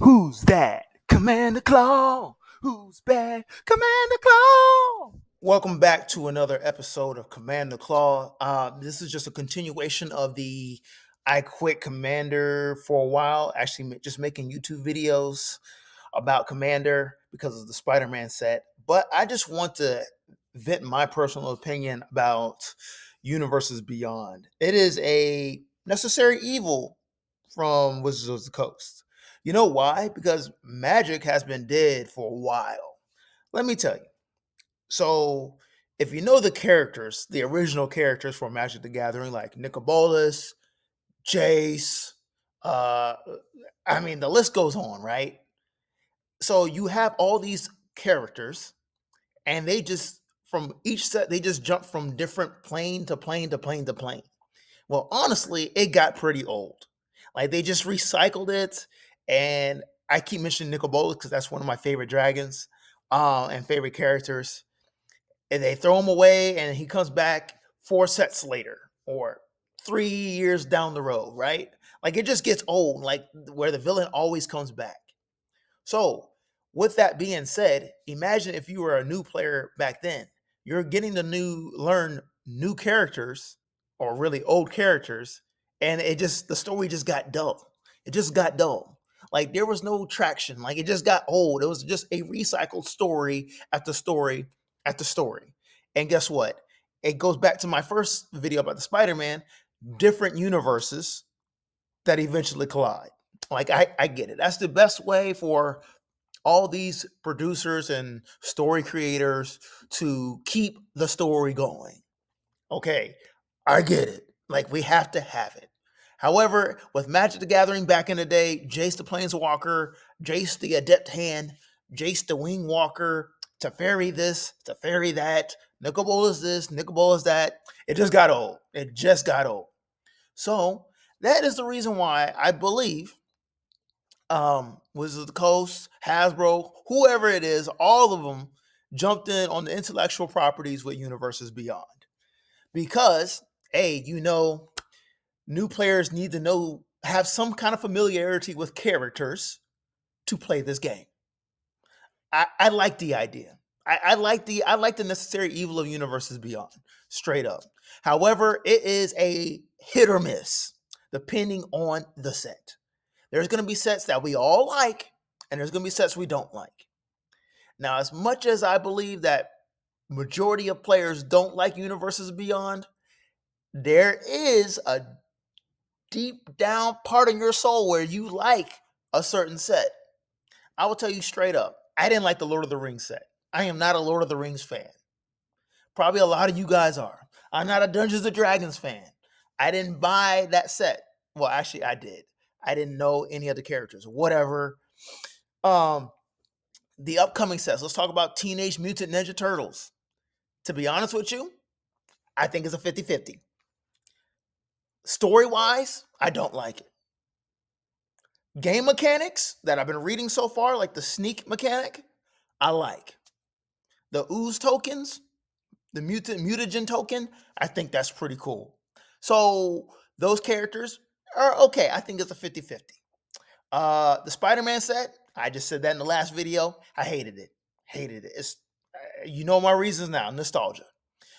Who's that? Commander Claw. Who's bad? Commander Claw. Welcome back to another episode of Commander Claw. This is just a continuation of the I quit Commander for a while. Actually, just making YouTube videos about Commander because of the Spider-Man set. But I just want to vent my personal opinion about Universes Beyond. It is a necessary evil from Wizards of the Coast. You know why? Because Magic has been dead for a while. Let me tell you. So, if you know the characters, the original characters for Magic the Gathering, like Nicobolus, Jace, uh, I mean, the list goes on, right? So, you have all these characters, and they just, from each set, they just jump from different plane to plane to plane to plane. Well, honestly, it got pretty old. Like they just recycled it, and I keep mentioning Nicol Bolas because that's one of my favorite dragons and favorite characters. And they throw him away, and he comes back 4 sets later or 3 years down the road, right? Like it just gets old, like where the villain always comes back. So, with that being said, imagine if you were a new player back then. You're getting to learn new characters or really old characters, and the story just got dull. It just got dull. Like there was no traction. Like it just got old. It was just a recycled story after story after story. And guess what? It goes back to my first video about the Spider-Man, different universes that eventually collide. Like I get it. That's the best way for all these producers and story creators to keep the story going. Okay, I get it. Like we have to have it. However, with Magic the Gathering back in the day, Jace the Planeswalker, Jace the Adept Hand, Jace the Wing Walker, Teferi this, Teferi that, Nicol Bolas this, Nicol Bolas that, it just got old. It just got old. So that is the reason why I believe Wizards of the Coast, Hasbro, whoever it is, all of them jumped in on the intellectual properties with Universes Beyond. Because, hey, new players need to have some kind of familiarity with characters to play this game. I like the idea. I like the necessary evil of Universes Beyond, straight up. However, it is a hit or miss, depending on the set. There's going to be sets that we all like, and there's going to be sets we don't like. Now, as much as I believe that majority of players don't like Universes Beyond, there is a deep down part in your soul where you like a certain set. I will tell you straight up, I didn't like the Lord of the Rings set. I am not a Lord of the Rings fan. Probably a lot of you guys are. I'm not a Dungeons and Dragons fan. I didn't buy that set. Well, actually, I did. I didn't know any of the characters. Whatever. Um, the upcoming sets. Let's talk about Teenage Mutant Ninja Turtles. To be honest with you, I think it's a 50-50. Story wise, I don't like it. Game mechanics that I've been reading so far, like the sneak mechanic, I like. The ooze tokens, the mutagen token, I think that's pretty cool. So those characters are okay. I think it's a 50-50. The Spider-Man set, I just said that in the last video. I hated it. Hated it. It's you know my reasons now, nostalgia.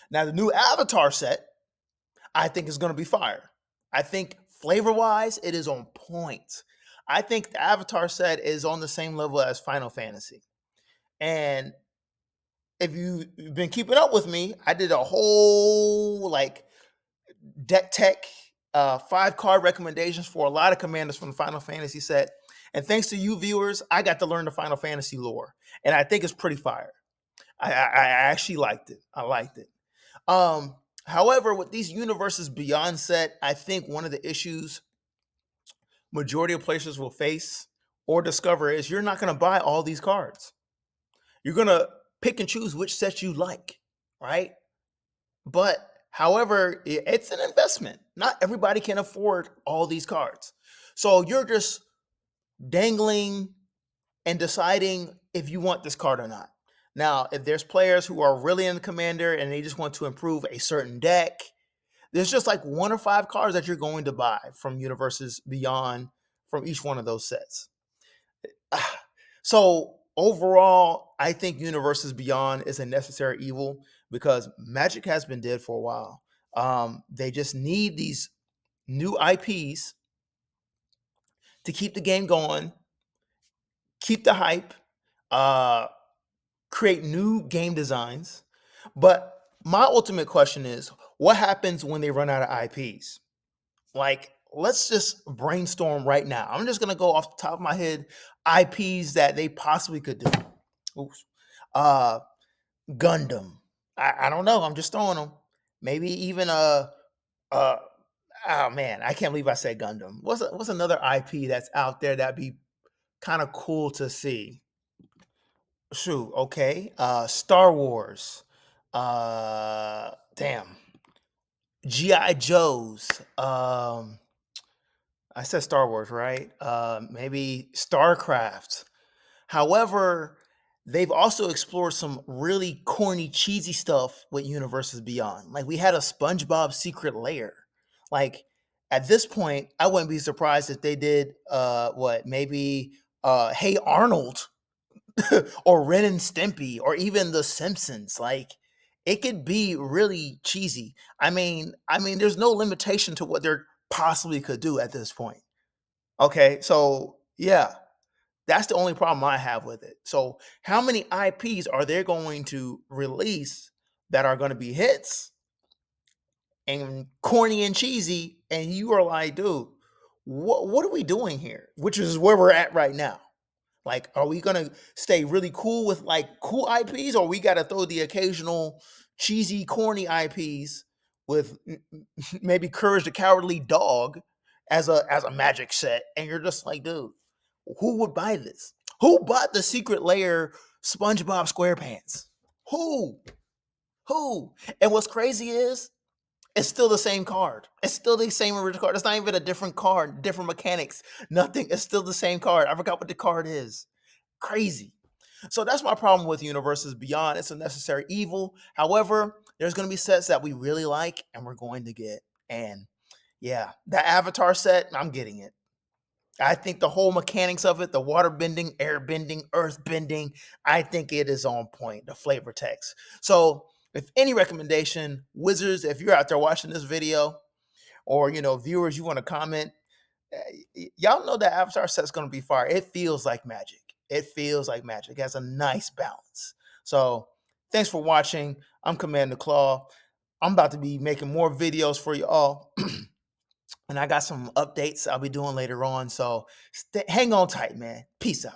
Now the new Avatar set, I think is going to be fire. I think flavor-wise, it is on point. I think the Avatar set is on the same level as Final Fantasy. And if you've been keeping up with me, I did a whole like deck tech 5 card recommendations for a lot of commanders from the Final Fantasy set. And thanks to you viewers, I got to learn the Final Fantasy lore. And I think it's pretty fire. I actually liked it. I liked it. Um, However, with these universes beyond set, I think one of the issues majority of players will face or discover is you're not going to buy all these cards. You're going to pick and choose which set you like, right? But however, it's an investment. Not everybody can afford all these cards. So you're just dangling and deciding if you want this card or not. Now, if there's players who are really in the commander and they just want to improve a certain deck, there's just like 1 or 5 cards that you're going to buy from universes beyond from each one of those sets. So overall, I think Universes Beyond is a necessary evil because Magic has been dead for a while. They just need these new IPs to keep the game going, keep the hype, uh, create new game designs. But my ultimate question is, what happens when they run out of IPs? Like, let's just brainstorm right now. I'm just gonna go off the top of my head IPs that they possibly could do. Oops. Uh, Gundam. I don't know. I'm just throwing them. Maybe even uh oh man, I can't believe I said Gundam. What's another IP that's out there that'd be kind of cool to see? Shoot, okay. Star Wars. Damn. GI Joes. I said Star Wars, right? Maybe StarCraft. However, they've also explored some really corny, cheesy stuff with Universes Beyond. Like we had a SpongeBob Secret Lair. Like at this point, I wouldn't be surprised if they did what maybe Hey Arnold or Ren and Stimpy or even The Simpsons. Like it could be really cheesy. I mean, there's no limitation to what they possibly could do at this point. Okay, so yeah, that's the only problem I have with it. So, how many IPs are they going to release that are going to be hits and corny and cheesy? And you are like, dude, what are we doing here? Which is where we're at right now. Like, are we gonna stay really cool with like cool IPs, or we got to throw the occasional cheesy, corny IPs with maybe Courage the Cowardly Dog as a magic set? And you're just like, dude, who would buy this? Who bought the Secret Lair SpongeBob SquarePants? Who? Who? And what's crazy is it's still the same card. It's still the same original card. It's not even a different card, different mechanics, nothing. It's still the same card. I forgot what the card is. Crazy. So that's my problem with Universes Beyond. It's a necessary evil. However, there's going to be sets that we really like and we're going to get. And yeah, that Avatar set, I'm getting it. I think the whole mechanics of it, the water bending, air bending, earth bending, I think it is on point, the flavor text. So, if any recommendation, wizards, if you're out there watching this video, or viewers, you want to comment, y'all know that Avatar set's going to be fire. It feels like magic. It feels like magic. It has a nice balance. So, thanks for watching. I'm Commander Claw. I'm about to be making more videos for you all. And I got some updates I'll be doing later on. So hang on tight, man. Peace out.